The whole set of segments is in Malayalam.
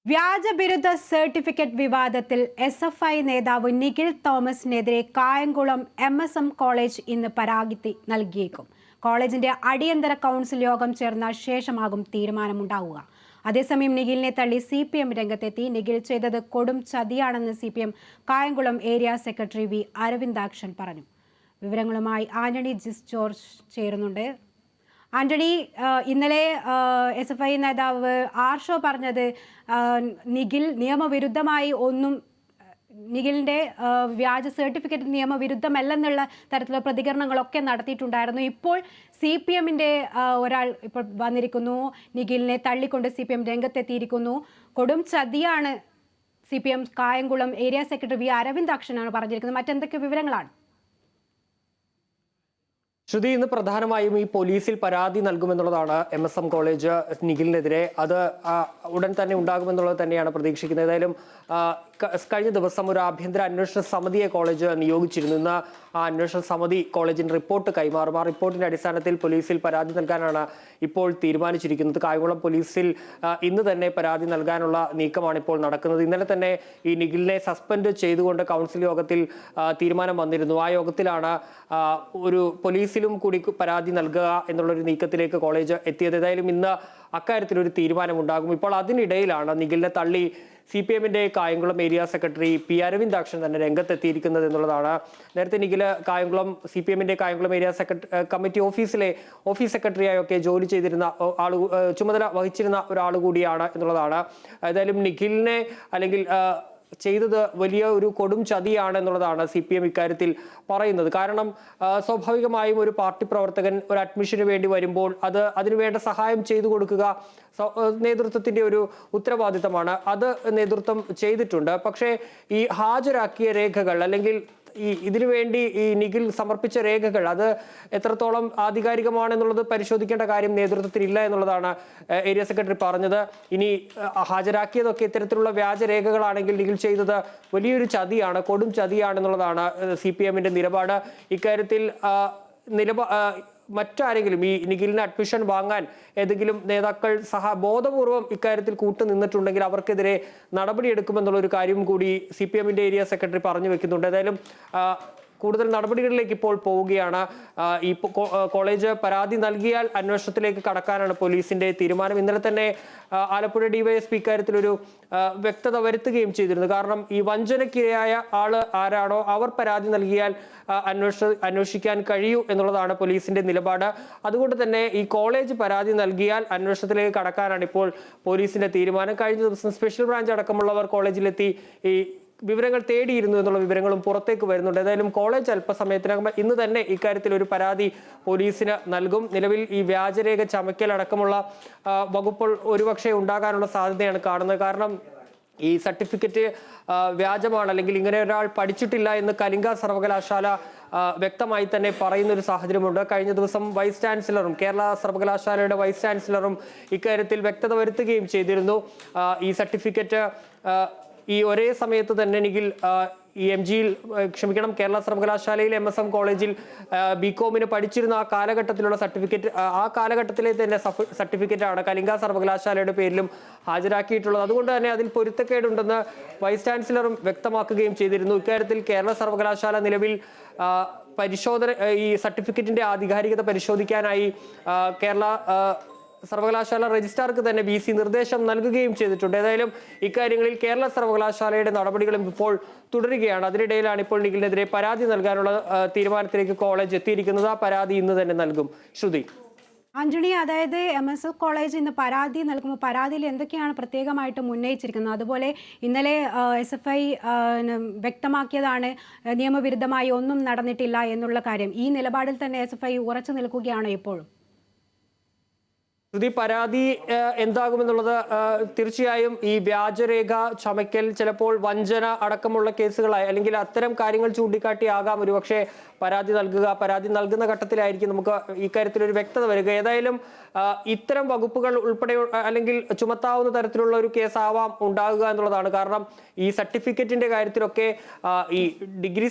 വ്യാജ ബിരുദ സർട്ടിഫിക്കറ്റ് വിവാദത്തിൽ SFI നേതാവ് നിഖിൽ തോമസിനെതിരെ കായംകുളം MSM കോളേജ് ഇന്ന് പരാതി നൽകിയേക്കും. കോളേജിന്റെ അടിയന്തര കൗൺസിൽ യോഗം ചേർന്ന ശേഷമാകും തീരുമാനമുണ്ടാവുക. അതേസമയം നിഖിലിനെ തള്ളി CPM രംഗത്തെത്തി. നിഖിൽ ചെയ്തത് കൊടും ചതിയാണെന്ന് CPM Kayamkulam area secretary V Aravindakshan പറഞ്ഞു. വിവരങ്ങളുമായി ആന്റണി ജിസ് ജോർജ് ചേരുന്നുണ്ട്. ആന്റണി, ഇന്നലെ SFI നേതാവ് ആർഷോ പറഞ്ഞത് നിഖിൽ നിയമവിരുദ്ധമായി നിഖിലിന്റെ വ്യാജ സർട്ടിഫിക്കറ്റ് നിയമവിരുദ്ധമല്ലെന്നുള്ള തരത്തിലുള്ള പ്രതികരണങ്ങളൊക്കെ നടത്തിയിട്ടുണ്ടായിരുന്നു. ഇപ്പോൾ CPMന്റെ ഒരാൾ ഇപ്പോൾ വന്നിരിക്കുന്നു. നിഖിലിനെ തള്ളിക്കൊണ്ട് CPM രംഗത്തെത്തിയിരിക്കുന്നു. കൊടും ചതിയാണ് CPM Kayamkulam area secretary V അരവിന്ദാക്ഷനാണ് പറഞ്ഞിരിക്കുന്നത്. മറ്റെന്തൊക്കെ വിവരങ്ങളാണ്? ശ്രുതി, ഇന്ന് പ്രധാനമായും ഈ പോലീസിൽ പരാതി നൽകുമെന്നുള്ളതാണ് MSM കോളേജ് നിഖിലിനെതിരെ. അത് ഉടൻ തന്നെ ഉണ്ടാകുമെന്നുള്ളത് തന്നെയാണ് പ്രതീക്ഷിക്കുന്നത്. ഏതായാലും കഴിഞ്ഞ ദിവസം ഒരു ആഭ്യന്തര അന്വേഷണ സമിതിയെ കോളേജ് നിയോഗിച്ചിരുന്നു. ഇന്ന് ആ അന്വേഷണ സമിതി കോളേജിന് റിപ്പോർട്ട് കൈമാറും. ആ റിപ്പോർട്ടിന്റെ അടിസ്ഥാനത്തിൽ പോലീസിൽ പരാതി നൽകാനാണ് ഇപ്പോൾ തീരുമാനിച്ചിരിക്കുന്നത്. കായംകുളം പോലീസിൽ ഇന്ന് തന്നെ പരാതി നൽകാനുള്ള നീക്കമാണ് ഇപ്പോൾ നടക്കുന്നത്. ഇന്നലെ തന്നെ ഈ നിഖിലിനെ സസ്പെൻഡ് ചെയ്തുകൊണ്ട് കൗൺസിൽ യോഗത്തിൽ തീരുമാനം വന്നിരുന്നു. ആ യോഗത്തിലാണ് ഒരു പോലീസിലും കൂടി പരാതി നൽകുക എന്നുള്ളൊരു നീക്കത്തിലേക്ക് കോളേജ് എത്തിയത്. ഏതായാലും ഇന്ന് അക്കാര്യത്തിൽ ഒരു തീരുമാനമുണ്ടാകും. ഇപ്പോൾ അതിനിടയിലാണ് നിഖിലിനെ തള്ളി CPMന്റെ Kayamkulam area secretary P Aravindakshan തന്നെ രംഗത്തെത്തിയിരിക്കുന്നത് എന്നുള്ളതാണ്. നേരത്തെ നിഖില് CPMന്റെ കായംകുളം ഏരിയ കമ്മിറ്റി ഓഫീസ് സെക്രട്ടറിയായൊക്കെ ജോലി ചെയ്തിരുന്ന ചുമതല വഹിച്ചിരുന്ന ഒരാൾ കൂടിയാണ് എന്നുള്ളതാണ്. ഏതായാലും നിഖിലിനെ അല്ലെങ്കിൽ ചെയ്തത് വലിയ ഒരു കൊടും ചതിയാണ് എന്നുള്ളതാണ് CPM ഇക്കാര്യത്തിൽ പറയുന്നത്. കാരണം സ്വാഭാവികമായും ഒരു പാർട്ടി പ്രവർത്തകൻ ഒരു അഡ്മിഷന് വേണ്ടി വരുമ്പോൾ അതിനുവേണ്ട സഹായം ചെയ്തു കൊടുക്കുക നേതൃത്വത്തിന്റെ ഒരു ഉത്തരവാദിത്തമാണ്. അത് നേതൃത്വം ചെയ്തിട്ടുണ്ട്. പക്ഷേ ഈ ഹാജരാക്കിയ രേഖകൾ അല്ലെങ്കിൽ ഇതിനു വേണ്ടി ഈ നിഖിൽ സമർപ്പിച്ച രേഖകൾ അത് എത്രത്തോളം ആധികാരികമാണെന്നുള്ളത് പരിശോധിക്കേണ്ട കാര്യം നേതൃത്വത്തിനില്ല എന്നുള്ളതാണ് ഏരിയ സെക്രട്ടറി പറഞ്ഞത്. ഇനി ഹാജരാക്കിയതൊക്കെ ഇത്തരത്തിലുള്ള വ്യാജ രേഖകളാണെങ്കിൽ നിഖിൽ ചെയ്തത് വലിയൊരു ചതിയാണ്, കൊടും ചതിയാണെന്നുള്ളതാണ് CPMന്റെ നിലപാട്. ഇക്കാര്യത്തിൽ മറ്റാരെങ്കിലും ഈ നിഖിലിന് അഡ്മിഷൻ വാങ്ങാൻ ഏതെങ്കിലും നേതാക്കൾ ബോധപൂർവം ഇക്കാര്യത്തിൽ കൂട്ടുനിന്നിട്ടുണ്ടെങ്കിൽ അവർക്കെതിരെ നടപടിയെടുക്കുമെന്നുള്ള ഒരു കാര്യം കൂടി CPMന്റെ ഏരിയ സെക്രട്ടറി പറഞ്ഞു വെക്കുന്നുണ്ട്. ഏതായാലും കൂടുതൽ നടപടികളിലേക്ക് ഇപ്പോൾ പോവുകയാണ്. ഈ കോളേജ് പരാതി നൽകിയാൽ അന്വേഷണത്തിലേക്ക് കടക്കാനാണ് പോലീസിന്റെ തീരുമാനം. ഇന്നലെ തന്നെ ആലപ്പുഴ DYSP ഇക്കാര്യത്തിലൊരു വ്യക്തത വരുത്തുകയും ചെയ്തിരുന്നു. കാരണം ഈ വഞ്ചനയ്ക്കിരയായ ആള് ആരാണോ അവർ പരാതി നൽകിയാൽ അന്വേഷിക്കാൻ കഴിയൂ എന്നുള്ളതാണ് പോലീസിന്റെ നിലപാട്. അതുകൊണ്ട് തന്നെ ഈ കോളേജ് പരാതി നൽകിയാൽ അന്വേഷണത്തിലേക്ക് കടക്കാനാണ് ഇപ്പോൾ പോലീസിന്റെ തീരുമാനം. കഴിഞ്ഞ ദിവസം സ്പെഷ്യൽ ബ്രാഞ്ച് അടക്കമുള്ളവർ കോളേജിലെത്തി ഈ വിവരങ്ങൾ തേടിയിരുന്നു എന്നുള്ള വിവരങ്ങളും പുറത്തേക്ക് വരുന്നുണ്ട്. ഏതായാലും കോളേജ് അല്പസമയത്തിനകം ഇന്ന് തന്നെ ഇക്കാര്യത്തിൽ ഒരു പരാതി പോലീസിന് നൽകും. നിലവിൽ ഈ വ്യാജരേഖ ചമയ്ക്കൽ അടക്കമുള്ള വകുപ്പുകൾ ഒരുപക്ഷെ ഉണ്ടാകാനുള്ള സാധ്യതയാണ് കാണുന്നത്. കാരണം ഈ സർട്ടിഫിക്കറ്റ് വ്യാജമാണ് അല്ലെങ്കിൽ ഇങ്ങനെ ഒരാൾ പഠിച്ചിട്ടില്ല എന്ന് കലിംഗ സർവകലാശാല വ്യക്തമായി തന്നെ പറയുന്ന ഒരു സാഹചര്യമുണ്ട്. കഴിഞ്ഞ ദിവസം വൈസ് ചാൻസലറും കേരള സർവകലാശാലയുടെ വൈസ് ചാൻസലറും ഇക്കാര്യത്തിൽ വ്യക്തത വരുത്തുകയും ചെയ്തിരുന്നു. ഈ സർട്ടിഫിക്കറ്റ് ഈ ഒരേ സമയത്ത് തന്നെ നിഖിൽ കേരള സർവകലാശാലയിൽ MSM കോളേജിൽ BComന് പഠിച്ചിരുന്ന ആ കാലഘട്ടത്തിലുള്ള സർട്ടിഫിക്കറ്റ്, ആ കാലഘട്ടത്തിലെ തന്നെ സർട്ടിഫിക്കറ്റാണ് കലിംഗ സർവകലാശാലയുടെ പേരിലും ഹാജരാക്കിയിട്ടുള്ളത്. അതുകൊണ്ട് തന്നെ അതിൽ പൊരുത്തക്കേടുണ്ടെന്ന് വൈസ് ചാൻസലറും വ്യക്തമാക്കുകയും ചെയ്തിരുന്നു. ഇക്കാര്യത്തിൽ കേരള സർവകലാശാല നിലവിൽ ഈ സർട്ടിഫിക്കറ്റിന്റെ ആധികാരികത പരിശോധിക്കാനായി കേരള സർവകലാശാല രജിസ്ട്രാർക്ക് തന്നെ VC നിർദ്ദേശം നൽകുകയും ചെയ്തിട്ടുണ്ട്. ഏതായാലും ഇക്കാര്യങ്ങളിൽ കേരള സർവകലാശാലയുടെ നടപടികളും ഇപ്പോൾ തുടരുകയാണ്. അതിനിടയിലാണ് ഇപ്പോൾ നിഖിലിനെതിരെ പരാതി നൽകാനുള്ള തീരുമാനത്തിലേക്ക് കോളേജ് എത്തിയിരിക്കുന്നത്. ആ പരാതി ഇന്ന് തന്നെ നൽകും. ശ്രുതി. ആന്റണി, അതായത് MSM കോളേജ് ഇന്ന് പരാതി നൽകുമ്പോൾ പരാതിയിൽ എന്തൊക്കെയാണ് പ്രത്യേകമായിട്ടും ഉന്നയിച്ചിരിക്കുന്നത്? അതുപോലെ ഇന്നലെ SFI വ്യക്തമാക്കിയതാണ് നിയമവിരുദ്ധമായി ഒന്നും നടന്നിട്ടില്ല എന്നുള്ള കാര്യം. ഈ നിലപാടിൽ തന്നെ SFI ഉറച്ചു നിൽക്കുകയാണോ ഇപ്പോഴും? പരാതി എന്താകുമെന്നുള്ളത് തീർച്ചയായും ഈ വ്യാജരേഖ ചമയ്ക്കൽ, ചിലപ്പോൾ വഞ്ചന അടക്കമുള്ള കേസുകളായി അല്ലെങ്കിൽ അത്തരം കാര്യങ്ങൾ ചൂണ്ടിക്കാട്ടിയാകാം ഒരുപക്ഷെ പരാതി നൽകുന്ന ഘട്ടത്തിലായിരിക്കും നമുക്ക് ഇക്കാര്യത്തിൽ ഒരു വ്യക്തത വരിക. ഏതായാലും ഇത്തരം വകുപ്പുകൾ ഉൾപ്പെടെ അല്ലെങ്കിൽ ചുമത്താവുന്ന തരത്തിലുള്ള ഒരു കേസാവാം ഉണ്ടാകുക എന്നുള്ളതാണ്. കാരണം ഈ സർട്ടിഫിക്കറ്റിന്റെ കാര്യത്തിലൊക്കെ ഈ ഡിഗ്രി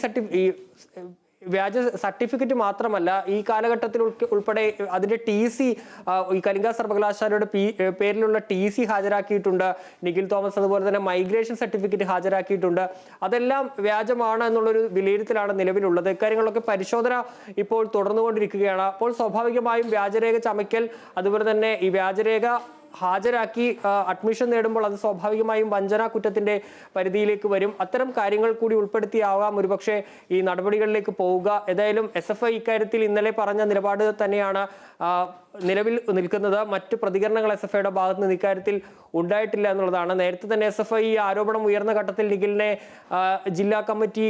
വ്യാജ സർട്ടിഫിക്കറ്റ് മാത്രമല്ല, ഈ കാലഘട്ടത്തിൽ ഉൾപ്പെടെ അതിന്റെ TC, ഈ കലിംഗ സർവകലാശാലയുടെ പേരിലുള്ള TC ഹാജരാക്കിയിട്ടുണ്ട് നിഖിൽ തോമസ്. അതുപോലെ തന്നെ മൈഗ്രേഷൻ സർട്ടിഫിക്കറ്റ് ഹാജരാക്കിയിട്ടുണ്ട്. അതെല്ലാം വ്യാജമാണ് എന്നുള്ളൊരു വിലയിരുത്തലാണ് നിലവിലുള്ളത്. ഇക്കാര്യങ്ങളൊക്കെ പരിശോധന ഇപ്പോൾ തുടർന്നുകൊണ്ടിരിക്കുകയാണ്. അപ്പോൾ സ്വാഭാവികമായും വ്യാജരേഖ ചമയ്ക്കൽ, അതുപോലെ തന്നെ ഈ വ്യാജരേഖ ഹാജരാക്കി അഡ്മിഷൻ നേടുമ്പോൾ അത് സ്വാഭാവികമായും വഞ്ചനാ കുറ്റത്തിന്റെ പരിധിയിലേക്ക് വരും. അത്തരം കാര്യങ്ങൾ കൂടി ഉൾപ്പെടുത്തിയാവാം ഒരുപക്ഷെ ഈ നടപടികളിലേക്ക് പോവുക. ഏതായാലും SFI ഇക്കാര്യത്തിൽ ഇന്നലെ പറഞ്ഞ നിലപാട് തന്നെയാണ് നിലവിൽ നിൽക്കുന്നത്. മറ്റു പ്രതികരണങ്ങൾ SFIയുടെ ഭാഗത്ത് നിന്ന് ഇക്കാര്യത്തിൽ ഉണ്ടായിട്ടില്ല എന്നുള്ളതാണ്. നേരത്തെ തന്നെ SFI ഈ ആരോപണം ഉയർന്ന ഘട്ടത്തിൽ നിഖിലിനെ ജില്ലാ കമ്മിറ്റി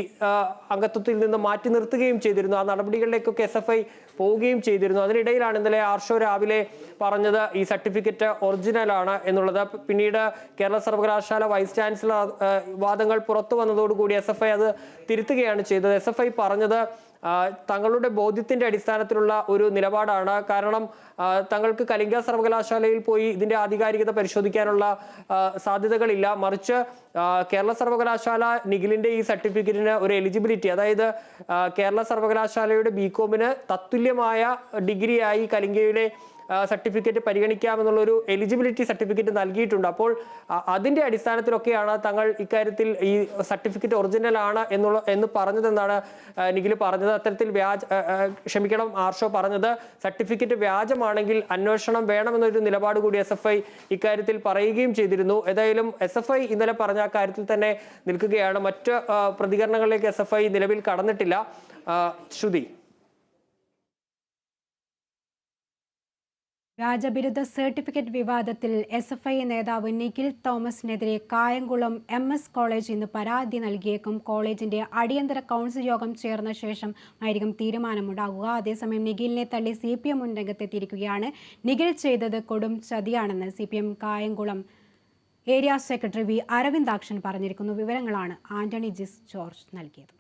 അംഗത്വത്തിൽ നിന്ന് മാറ്റി നിർത്തുകയും ചെയ്തിരുന്നു. ആ നടപടികളിലേക്കൊക്കെ SFI പോവുകയും ചെയ്തിരുന്നു. അതിനിടയിലാണ് ഇന്നലെ ആർഷോ രാവിലെ പറഞ്ഞത് ഈ സർട്ടിഫിക്കറ്റ് ഒറിജിനൽ ആണ് എന്നുള്ളത്. പിന്നീട് കേരള സർവകലാശാല വൈസ് ചാൻസലർ വാദങ്ങൾ പുറത്തു വന്നതോടുകൂടി SFI അത് തിരുത്തുകയാണ് ചെയ്തത്. SFI പറഞ്ഞത് തങ്ങളുടെ ബോധ്യത്തിന്റെ അടിസ്ഥാനത്തിലുള്ള ഒരു നിലപാടാണ്. കാരണം തങ്ങൾക്ക് കലിംഗ സർവകലാശാലയിൽ പോയി ഇതിന്റെ ആധികാരികത പരിശോധിക്കാനുള്ള സാധ്യതകളില്ല. മറിച്ച് കേരള സർവകലാശാല നിഖിലിന്റെ ഈ സർട്ടിഫിക്കറ്റിന് ഒരു എലിജിബിലിറ്റി, അതായത് കേരള സർവകലാശാലയുടെ BComന് തത്തുല്യമായ ഡിഗ്രിയായി കലിംഗയിലെ സർട്ടിഫിക്കറ്റ് പരിഗണിക്കാമെന്നുള്ളൊരു എലിജിബിലിറ്റി സർട്ടിഫിക്കറ്റ് നൽകിയിട്ടുണ്ട്. അപ്പോൾ അതിന്റെ അടിസ്ഥാനത്തിലൊക്കെയാണ് തങ്ങൾ ഇക്കാര്യത്തിൽ ഈ സർട്ടിഫിക്കറ്റ് ഒറിജിനൽ ആണ് എന്ന് പറഞ്ഞതെന്നാണ് നിഖിൽ പറഞ്ഞത്. അത്തരത്തിൽ ആർഷോ പറഞ്ഞത് സർട്ടിഫിക്കറ്റ് വ്യാജമാണെങ്കിൽ അന്വേഷണം വേണമെന്നൊരു നിലപാട് കൂടി SFI ഇക്കാര്യത്തിൽ പറയുകയും ചെയ്തിരുന്നു. ഏതായാലും SFI ഇന്നലെ പറഞ്ഞ കാര്യത്തിൽ തന്നെ നിൽക്കുകയാണ്. മറ്റ് പ്രതികരണങ്ങളിലേക്ക് SFI നിലവിൽ കടന്നിട്ടില്ല. ശ്രുതി, വ്യാജബിരുദ സർട്ടിഫിക്കറ്റ് വിവാദത്തിൽ SFI നേതാവ് നിഖിൽ തോമസിനെതിരെ കായംകുളം MS കോളേജ് ഇന്ന് പരാതി നൽകിയേക്കും. കോളേജിന്റെ അടിയന്തര കൗൺസിൽ യോഗം ചേർന്ന ശേഷം ആയിരിക്കും തീരുമാനമുണ്ടാകുക. അതേസമയം നിഖിലിനെ തള്ളി CPM മുൻരംഗത്തെത്തിയിരിക്കുകയാണ്. നിഖിൽ ചെയ്തത് കൊടും ചതിയാണെന്ന് CPM Kayamkulam area secretary V. Aravindakshan പറഞ്ഞിരിക്കുന്നു. വിവരങ്ങളാണ് ആന്റണി ജിസ് ജോർജ് നൽകിയത്.